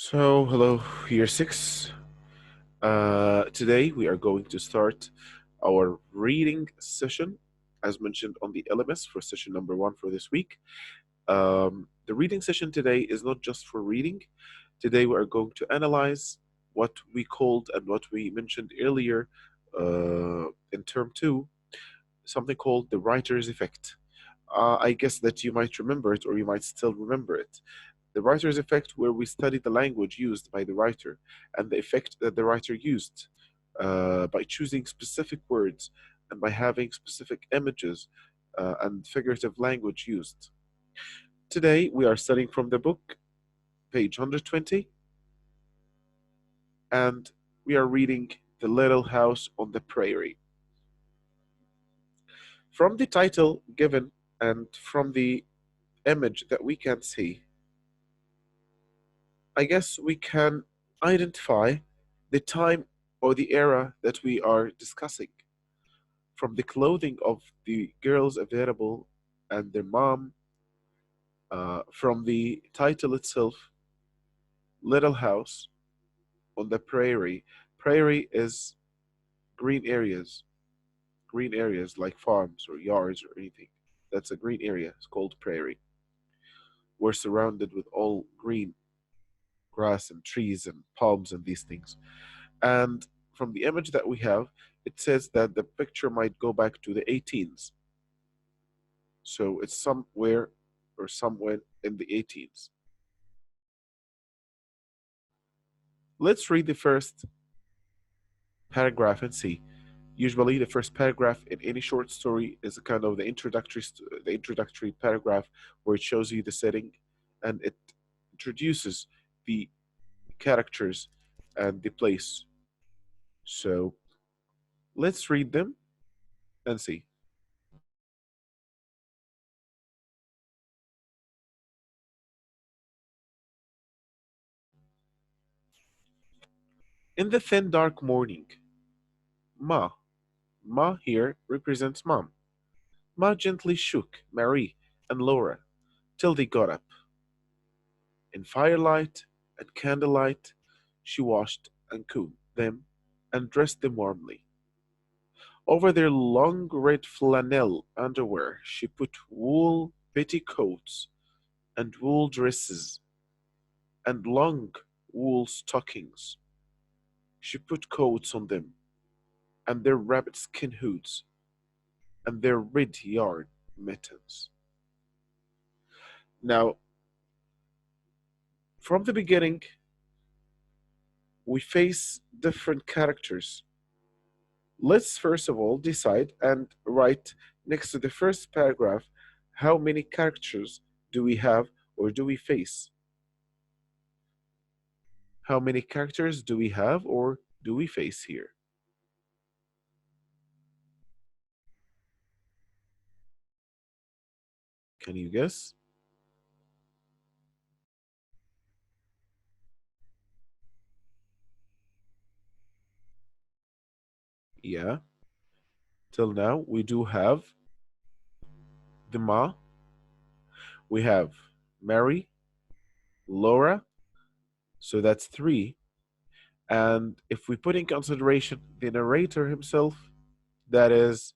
Hello, year six. Today we are going to start our reading session, as mentioned on the LMS for session number one for this week. The reading session today is not just for reading. Today we are going to analyze what we called and what we mentioned earlier in term two, something called the writer's effect. I guess that you might remember it or you might still remember it. The writer's effect, where we study the language used by the writer and the effect that the writer used by choosing specific words and by having specific images and figurative language used. Today, we are studying from the book, page 120, and we are reading The Little House on the Prairie. From the title given and from the image that we can see, I guess we can identify the time or the era that we are discussing. From the clothing of the girls available and their mom, from the title itself, Little House on the Prairie. Prairie is green areas like farms or yards or anything. That's a green area. It's called prairie. We're surrounded with all green grass and trees and palms and these things. And from the image that we have, it says that the picture might go back to the 18s. So it's somewhere or somewhere in the 18s. Let's read the first paragraph and see. Usually, the first paragraph in any short story is a kind of the introductory paragraph where it shows you the setting and it introduces the characters and the place. So let's read them and see. In the thin dark morning, Ma, Ma here represents Mom. Ma gently shook Marie and Laura till they got up. In firelight and candlelight, she washed and combed them and dressed them warmly. Over their long red flannel underwear, she put wool petticoats and wool dresses and long wool stockings. She put coats on them and their rabbit skin hoods and their red yarn mittens. Now, from the beginning, we face different characters. Let's first of all decide and write next to the first paragraph how many characters do we have or do we face? How many characters do we have or do we face here? Can you guess? Yeah, till now we do have the Ma, we have Mary, Laura, so that's three. And if we put in consideration the narrator himself, that is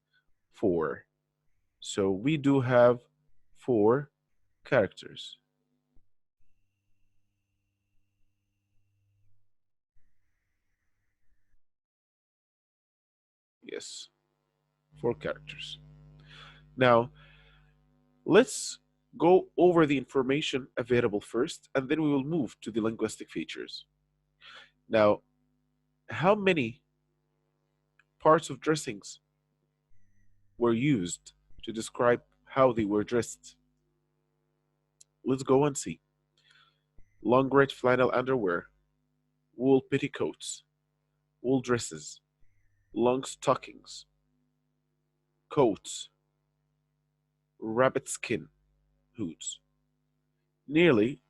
four. So we do have four characters. Yes, four characters. Now, let's go over the information available first, and then we will move to the linguistic features. Now, how many parts of dressings were used to describe how they were dressed? Let's go and see. Long red flannel underwear, wool petticoats, wool dresses, long stockings, coats, rabbit skin hoods. Nearly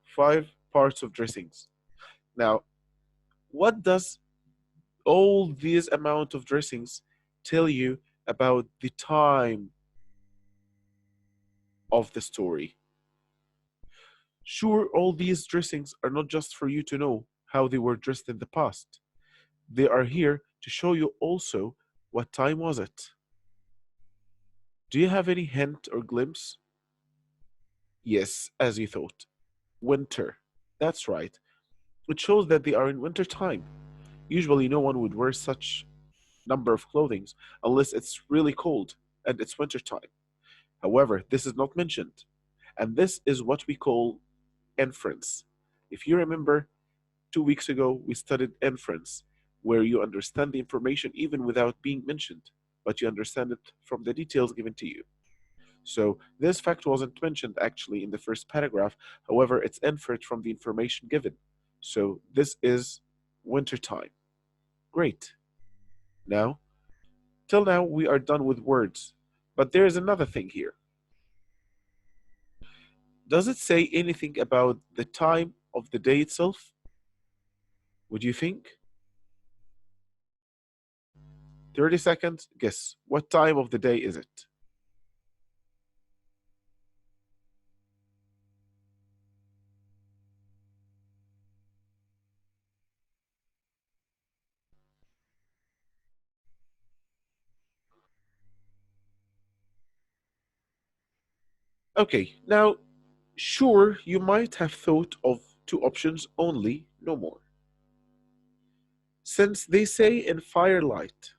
five parts of dressings. Now, what does all these amount of dressings tell you about the time of the story? Sure, all these dressings are not just for you to know how they were dressed in the past. They are here to show you also what time was it. Do you have any hint or glimpse? Yes, as you thought. Winter. That's right. It shows that they are in winter time. Usually no one would wear such number of clothing unless it's really cold and it's winter time. However, this is not mentioned. And this is what we call inference. If you remember, 2 weeks ago we studied inference, where you understand the information even without being mentioned, but you understand it from the details given to you. So this fact wasn't mentioned actually in the first paragraph. However, it's inferred from the information given. So this is winter time. Great. Now, till now we are done with words. But there is another thing here. Does it say anything about the time of the day itself? Would you think? 30 seconds? Guess. What time of the day is it? Okay, now, sure, you might have thought of two options only, no more. Since they say in firelight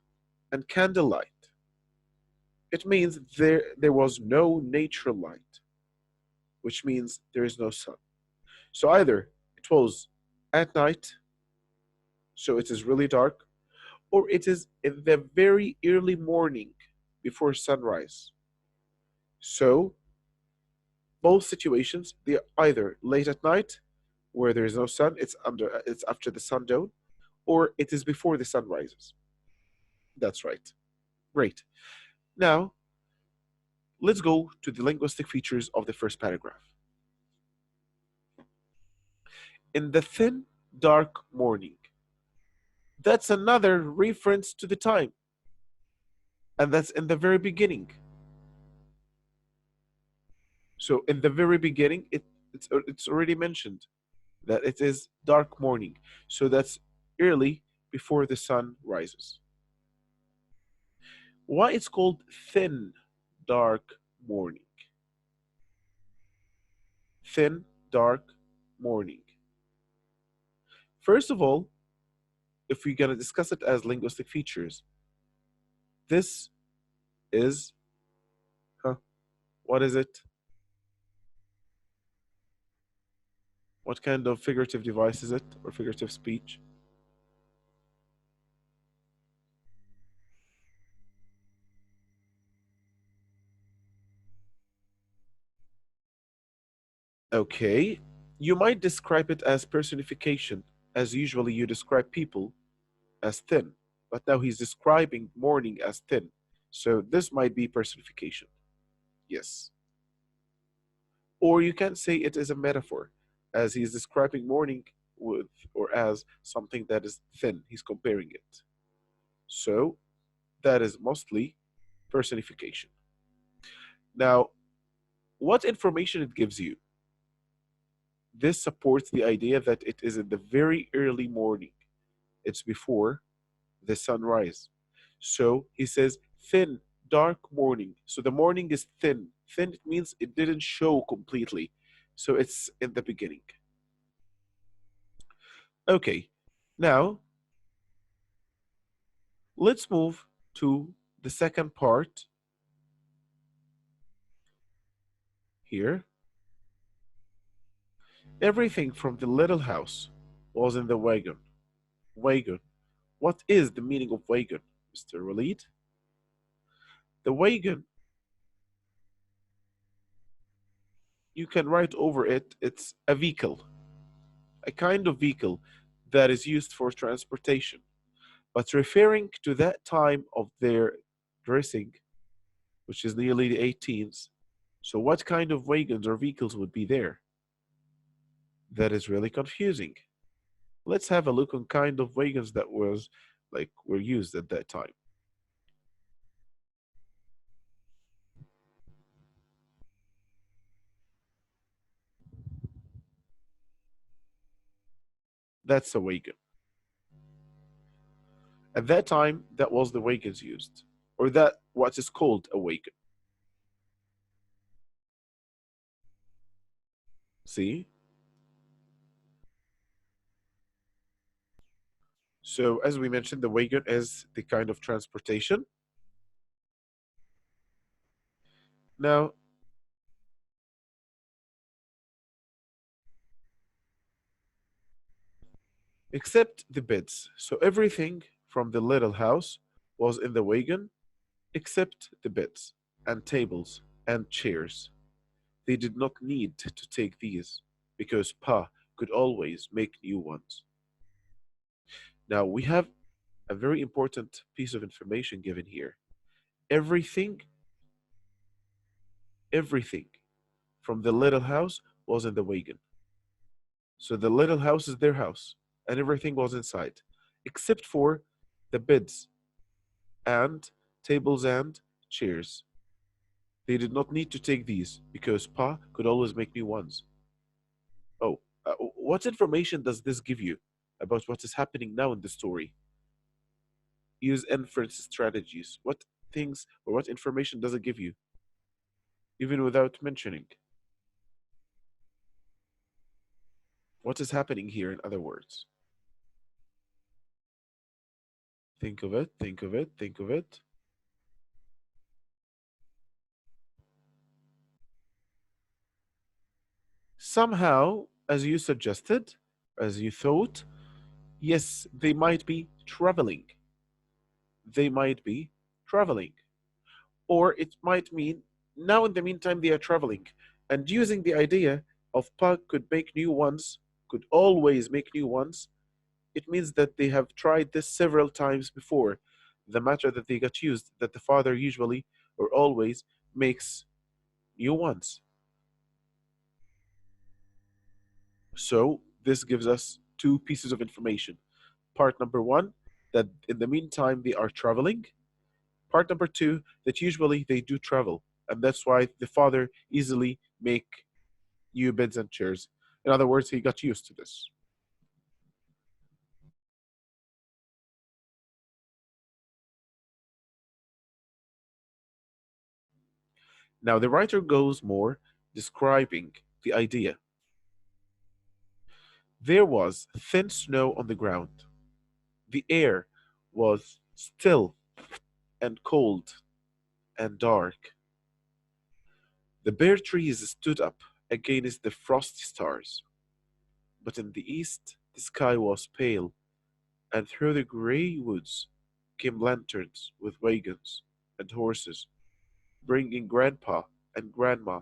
and candlelight, it means there was no natural light, which means there is no sun. So either it was at night, so it is really dark, or it is in the very early morning before sunrise. So both situations, they are either late at night, where there is no sun, it's after the sundown, or it is before the sun rises. That's right. Great. Now, let's go to the linguistic features of the first paragraph. In the thin, dark morning. That's another reference to the time, and that's in the very beginning. So, in the very beginning, it's already mentioned that it is dark morning. So, that's early before the sun rises. Why it's called thin, dark morning? Thin, dark morning. First of all, if we're going to discuss it as linguistic features, this is, huh, what is it? What kind of figurative device is it, or figurative speech? Okay, you might describe it as personification, as usually you describe people as thin, but now he's describing morning as thin. So this might be personification. Yes. Or you can say it is a metaphor, as he's describing morning with or as something that is thin. He's comparing it. So that is mostly personification. Now, what information it gives you? This supports the idea that it is in the very early morning. It's before the sunrise. So he says thin, dark morning. So the morning is thin. Thin it means it didn't show completely. So it's in the beginning. Okay, now let's move to the second part here. Everything from the little house was in the wagon. Wagon. What is the meaning of wagon, Mr. Waleed? The wagon, you can write over it, it's a vehicle, a kind of vehicle that is used for transportation. But referring to that time of their dressing, which is nearly the 18th, so what kind of wagons or vehicles would be there? That is really confusing. Let's have a look on kind of wagons that were used at that time. That's a wagon. At that time, that was the wagons used, or that what is called a wagon. See? So, as we mentioned, the wagon is the kind of transportation. Now, except the beds. So, everything from the little house was in the wagon except the beds and tables and chairs. They did not need to take these because Pa could always make new ones. Now, we have a very important piece of information given here. Everything, everything from the little house was in the wagon. So the little house is their house, and everything was inside, except for the beds and tables and chairs. They did not need to take these because Pa could always make new ones. Oh, what information does this give you about what is happening now in the story? Use inference strategies. What things or what information does it give you, even without mentioning? What is happening here, in other words? Think of it, think of it, think of it. Somehow, as you suggested, as you thought, yes, they might be traveling. They might be traveling. Or it might mean now in the meantime they are traveling and using the idea of Pug could make new ones, could always make new ones, it means that they have tried this several times before. The matter that they got used, that the father usually or always makes new ones. So this gives us two pieces of information. Part number one, that in the meantime they are traveling. Part number two, that usually they do travel, and that's why the father easily make new beds and chairs. In other words, he got used to this. Now the writer goes more describing the idea. There was thin snow on the ground. The air was still and cold and dark. The bare trees stood up against the frosty stars. But in the east, the sky was pale, and through the grey woods came lanterns with wagons and horses, bringing grandpa and grandma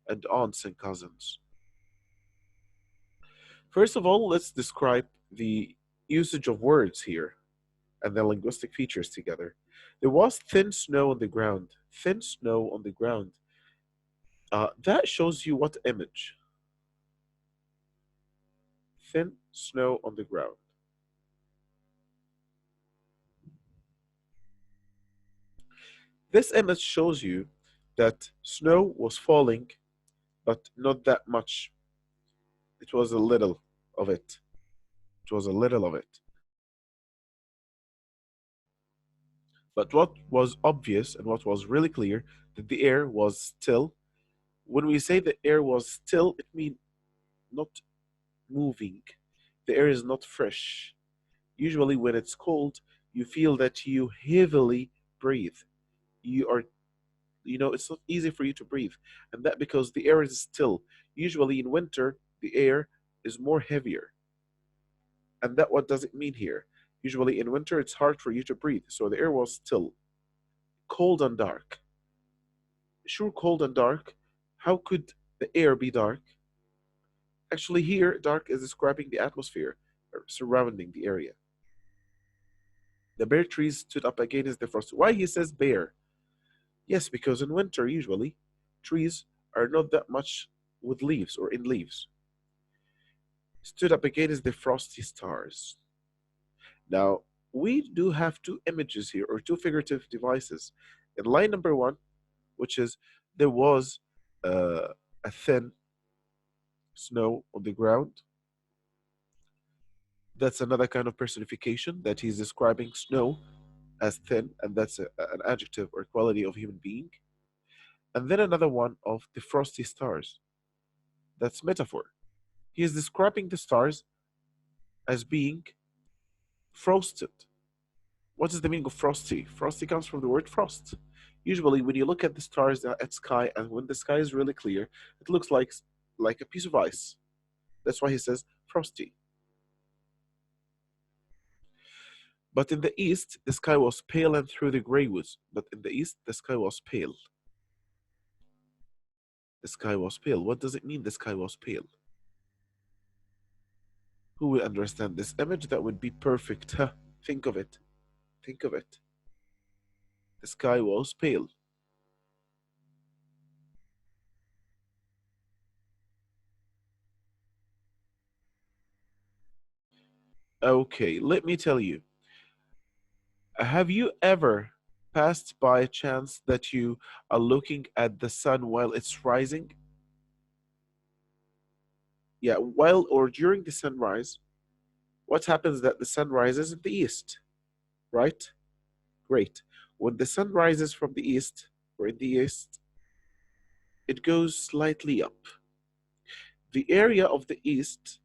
and aunts and cousins. First of all, let's describe the usage of words here and the linguistic features together. There was thin snow on the ground. Thin snow on the ground. That shows you what image? Thin snow on the ground. This image shows you that snow was falling, but not that much. It was a little of it. It was a little of it. But what was obvious and what was really clear that the air was still. When we say the air was still, it means not moving. The air is not fresh. Usually, when it's cold, you feel that you heavily breathe. You are, it's not easy for you to breathe. And that because the air is still. Usually, in winter, the air is more heavier. And that what does it mean here? Usually, in winter, it's hard for you to breathe. So the air was still cold and dark. Sure, cold and dark. How could the air be dark? Actually, here, dark is describing the atmosphere surrounding the area. The bare trees stood up against the frost. Why he says bare? Yes, because in winter, usually, trees are not that much with leaves or in leaves. Stood up against the frosty stars. Now, we do have two images here, or two figurative devices. In line number one, which is there was uh, a thin snow on the ground. That's another kind of personification that he's describing snow as thin, and that's an adjective or quality of human being. And then another one of the frosty stars. That's metaphor. He is describing the stars as being frosted. What is the meaning of frosty? Frosty comes from the word frost. Usually, when you look at the stars at sky, and when the sky is really clear, it looks like a piece of ice. That's why he says frosty. But in the east, the sky was pale and through the grey woods. But in the east, the sky was pale. The sky was pale. What does it mean the sky was pale? Who will understand this image? That would be perfect. Huh? Think of it. Think of it. The sky was pale. Okay, let me tell you. Have you ever passed by a chance that you are looking at the sun while it's rising? Yeah, while or during the sunrise, what happens that the sun rises in the east, right? Great. When the sun rises from the east or in the east, it goes slightly up. The area of the east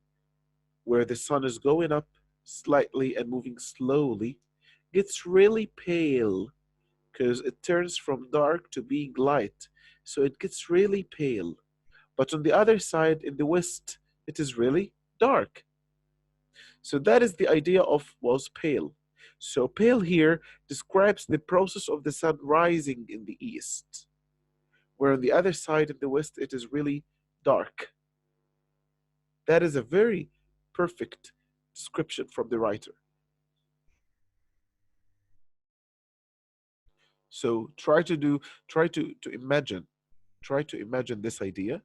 where the sun is going up slightly and moving slowly gets really pale because it turns from dark to being light. So it gets really pale. But on the other side, in the west, it is really dark. So that is the idea of was pale. So pale here describes the process of the sun rising in the east, where on the other side in the west it is really dark. That is a very perfect description from the writer. So try to imagine this idea.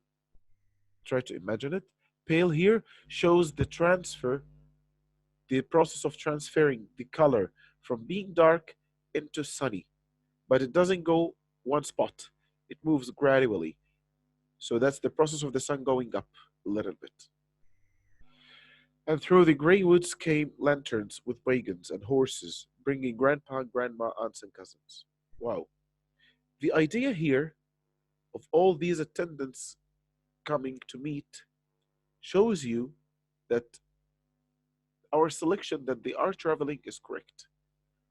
Try to imagine it. Pale here shows the process of transferring the color from being dark into sunny, but it doesn't go one spot. It moves gradually. So that's the process of the sun going up a little bit. And through the gray woods came lanterns with wagons and horses, bringing grandpa, grandma, aunts, and cousins. Wow. The idea here of all these attendants coming to meet shows you that our selection that they are traveling is correct.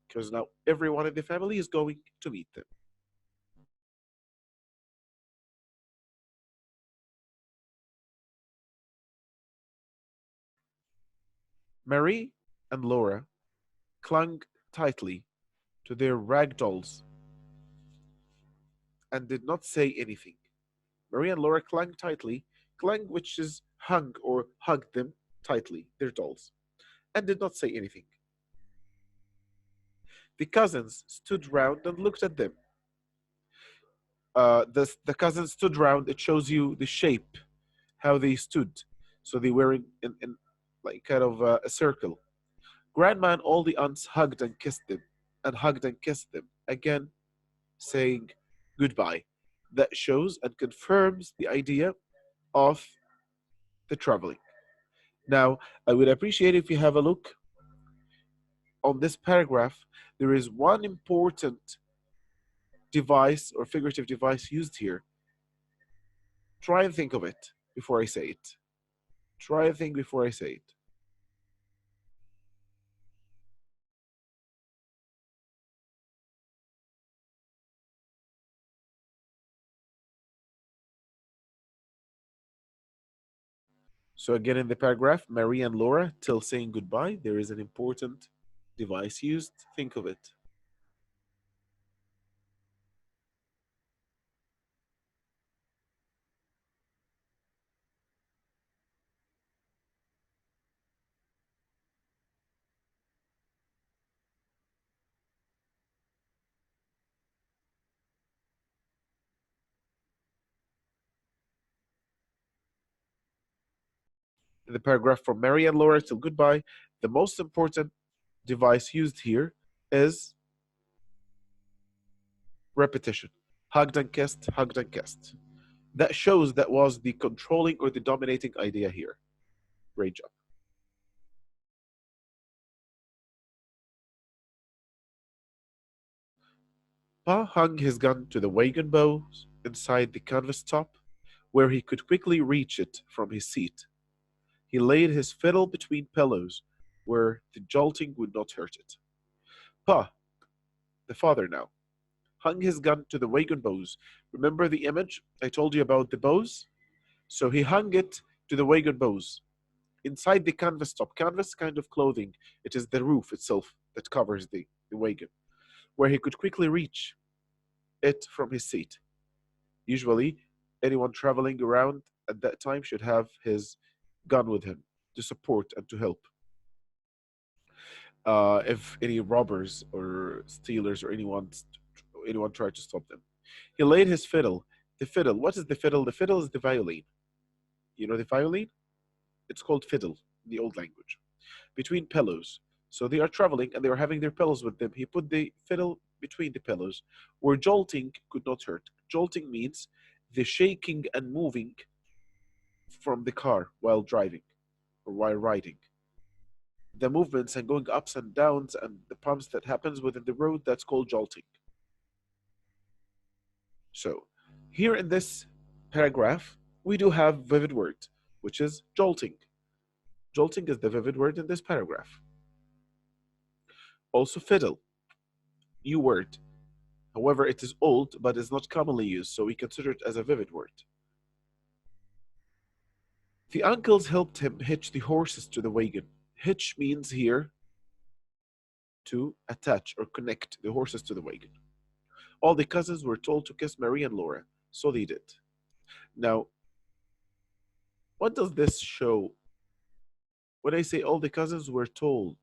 Because now everyone in the family is going to meet them. Mary and Laura clung tightly to their rag dolls and did not say anything. Mary and Laura clung tightly, clung which is hung or hugged them tightly, their dolls, and did not say anything. The cousins stood round and looked at them. The cousins stood round. It shows you the shape, how they stood. So they were in like kind of a circle. Grandma and all the aunts hugged and kissed them, and hugged and kissed them, again saying goodbye. That shows and confirms the idea of the traveling. Now, I would appreciate if you have a look on this paragraph. There is one important device or figurative device used here. Try and think of it before I say it. Try and think before I say it. So again in the paragraph, Mary and Laura, till saying goodbye, there is an important device used. Think of it. In the paragraph from Mary and Laura till goodbye, the most important device used here is repetition. Hugged and kissed, hugged and kissed. That shows that was the controlling or the dominating idea here. Great job. Pa hung his gun to the wagon bows inside the canvas top, where he could quickly reach it from his seat. He laid his fiddle between pillows, where the jolting would not hurt it. Pa, the father now, hung his gun to the wagon bows. Remember the image I told you about the bows? So he hung it to the wagon bows inside the canvas top. Canvas kind of clothing. It is the roof itself that covers the wagon, where he could quickly reach it from his seat. Usually, anyone traveling around at that time should have his gun with him to support and to help. If any robbers or stealers or anyone tried to stop them. He laid his fiddle. The fiddle. What is the fiddle? The fiddle is the violin. You know the violin? It's called fiddle in the old language. Between pillows. So they are traveling and they are having their pillows with them. He put the fiddle between the pillows, where jolting could not hurt. Jolting means the shaking and moving from the car while driving or while riding. The movements and going ups and downs and the bumps that happens within the road, that's called jolting. So here in this paragraph, we do have vivid word, which is jolting. Jolting is the vivid word in this paragraph. Also fiddle, new word. However, it is old but is not commonly used, so we consider it as a vivid word. The uncles helped him hitch the horses to the wagon. Hitch means here to attach or connect the horses to the wagon. All the cousins were told to kiss Mary and Laura, so they did. Now, what does this show? When I say all the cousins were told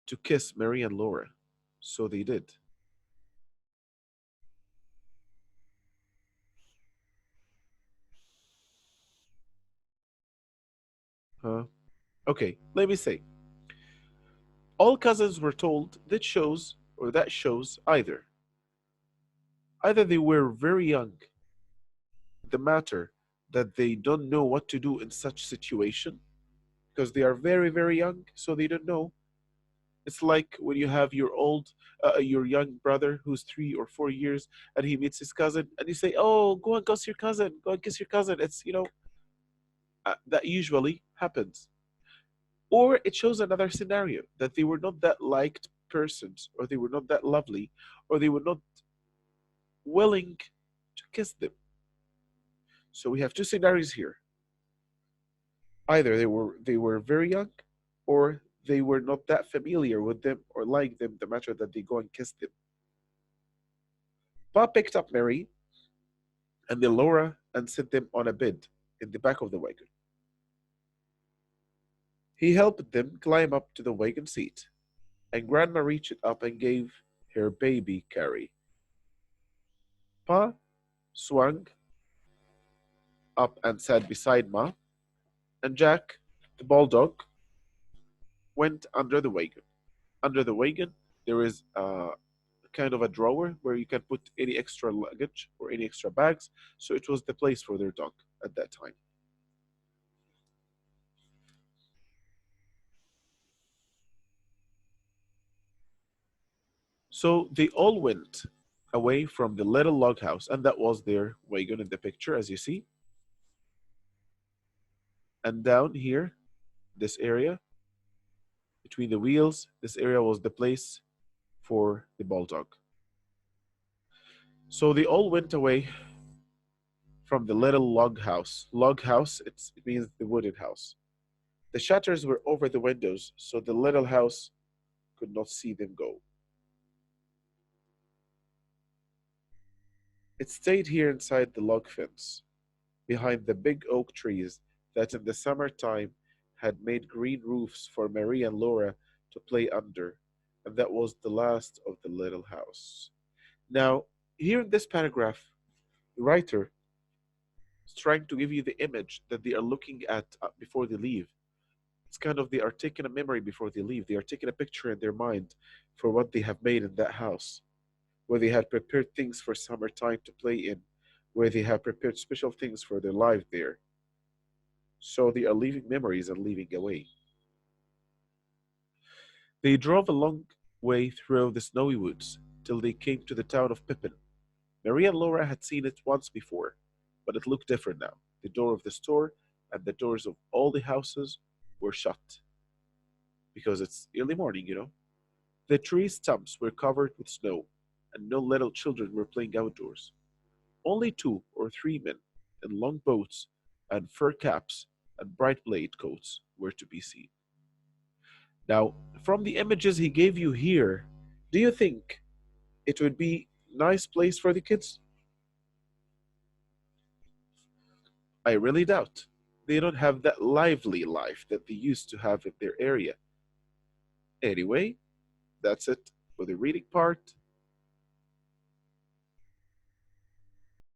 to kiss Mary and Laura, so they did. Huh? Okay, let me say. All cousins were told that shows either they were very young, the matter that they don't know what to do in such situation because they are very very young, so they don't know. It's like when you have your young brother who's 3 or 4 years, and he meets his cousin, and you say, "Oh, go and kiss your cousin. Go and kiss your cousin." That usually happens. Or it shows another scenario that they were not that liked persons, or they were not that lovely, or they were not willing to kiss them. So we have two scenarios here. Either they were very young, or they were not that familiar with them or like them, the matter that they go and kiss them. Bob picked up Mary and then Laura and set them on a bed in the back of the wagon. He helped them climb up to the wagon seat, and Grandma reached up and gave her baby Carrie. Pa swung up and sat beside Ma, and Jack, the bulldog, went under the wagon. Under the wagon, there is a kind of a drawer where you can put any extra luggage or any extra bags. So it was the place for their dog at that time. So they all went away from the little log house, and that was their wagon in the picture, as you see. And down here, this area between the wheels, this area was the place for the bulldog. So they all went away from the little log house. Log house, it means the wooden house. The shutters were over the windows, so the little house could not see them go. It stayed here inside the log fence, behind the big oak trees that in the summertime had made green roofs for Marie and Laura to play under, and that was the last of the little house. Now, here in this paragraph, the writer is trying to give you the image that they are looking at before they leave. It's kind of they are taking a memory before they leave. They are taking a picture in their mind for what they have made in that house, where they had prepared things for summertime to play in, where they have prepared special things for their life there. So they are leaving memories and leaving away. They drove a long way through the snowy woods. till they came to the town of Pippin. Maria and Laura had seen it once before, but it looked different now. The door of the store and the doors of all the houses were shut because it's early morning, you know. The tree stumps were covered with snow, and no little children were playing outdoors. Only two or three men in long boats and fur caps and bright blade coats were to be seen. Now, from the images he gave you here, do you think it would be nice place for the kids? I really doubt. They don't have that lively life that they used to have in their area. Anyway, that's it for the reading part.